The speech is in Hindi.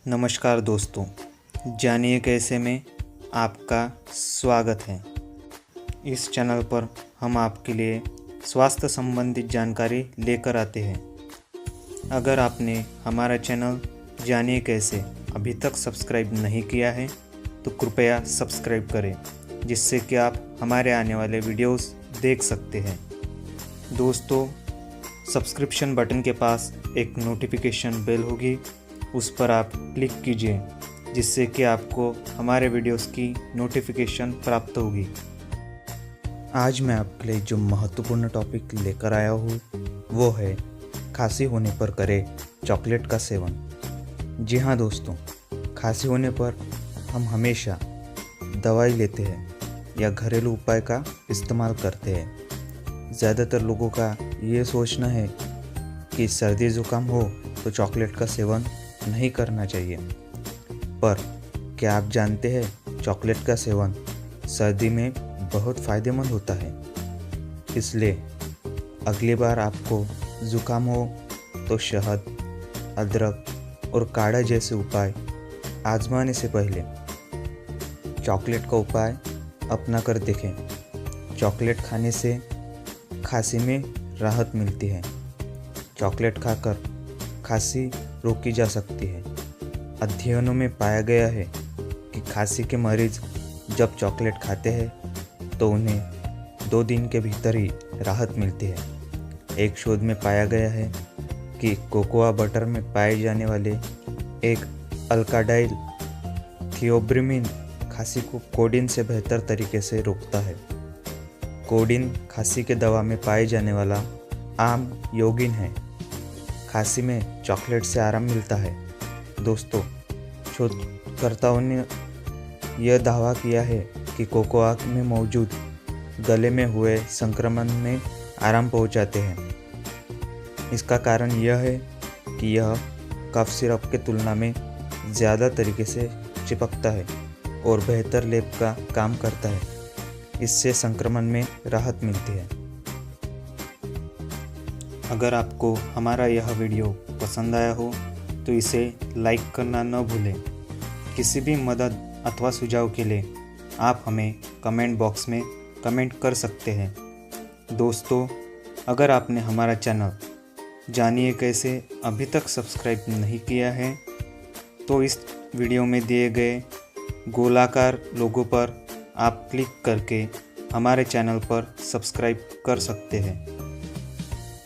नमस्कार दोस्तों, जानिए कैसे में आपका स्वागत है। इस चैनल पर हम आपके लिए स्वास्थ्य संबंधित जानकारी लेकर आते हैं। अगर आपने हमारा चैनल जानिए कैसे अभी तक सब्सक्राइब नहीं किया है तो कृपया सब्सक्राइब करें, जिससे कि आप हमारे आने वाले वीडियोस देख सकते हैं। दोस्तों, सब्सक्रिप्शन बटन के पास एक नोटिफिकेशन बेल होगी, उस पर आप क्लिक कीजिए, जिससे कि आपको हमारे वीडियोस की नोटिफिकेशन प्राप्त होगी। आज मैं आपके लिए जो महत्वपूर्ण टॉपिक लेकर आया हूँ वो है खांसी होने पर करें चॉकलेट का सेवन। जी हाँ दोस्तों, खांसी होने पर हम हमेशा दवाई लेते हैं या घरेलू उपाय का इस्तेमाल करते हैं। ज़्यादातर लोगों का ये सोचना है कि सर्दी ज़ुकाम हो तो चॉकलेट का सेवन नहीं करना चाहिए, पर क्या आप जानते हैं चॉकलेट का सेवन सर्दी में बहुत फ़ायदेमंद होता है। इसलिए अगली बार आपको ज़ुकाम हो तो शहद, अदरक और काढ़ा जैसे उपाय आजमाने से पहले चॉकलेट का उपाय अपना कर देखें। चॉकलेट खाने से खांसी में राहत मिलती है। चॉकलेट खाकर खांसी रोकी जा सकती है। अध्ययनों में पाया गया है कि खांसी के मरीज जब चॉकलेट खाते हैं तो उन्हें 2 दिन के भीतर ही राहत मिलती है। एक शोध में पाया गया है कि कोकोआ बटर में पाए जाने वाले एक अल्काडाइल थियोब्रोमिन खांसी को कोडीन से बेहतर तरीके से रोकता है। कोडीन खांसी के दवा में पाए जाने वाला आम यौगिक है। खांसी में चॉकलेट से आराम मिलता है। दोस्तों, शोधकर्ताओं ने यह दावा किया है कि कोकोआ में मौजूद गले में हुए संक्रमण में आराम पहुंचाते हैं। इसका कारण यह है कि यह कफ सिरप के तुलना में ज़्यादा तरीके से चिपकता है और बेहतर लेप का काम करता है। इससे संक्रमण में राहत मिलती है। अगर आपको हमारा यह वीडियो पसंद आया हो तो इसे लाइक करना न भूलें। किसी भी मदद अथवा सुझाव के लिए आप हमें कमेंट बॉक्स में कमेंट कर सकते हैं। दोस्तों, अगर आपने हमारा चैनल जानिए कैसे अभी तक सब्सक्राइब नहीं किया है तो इस वीडियो में दिए गए गोलाकार लोगो पर आप क्लिक करके हमारे चैनल पर सब्सक्राइब कर सकते हैं।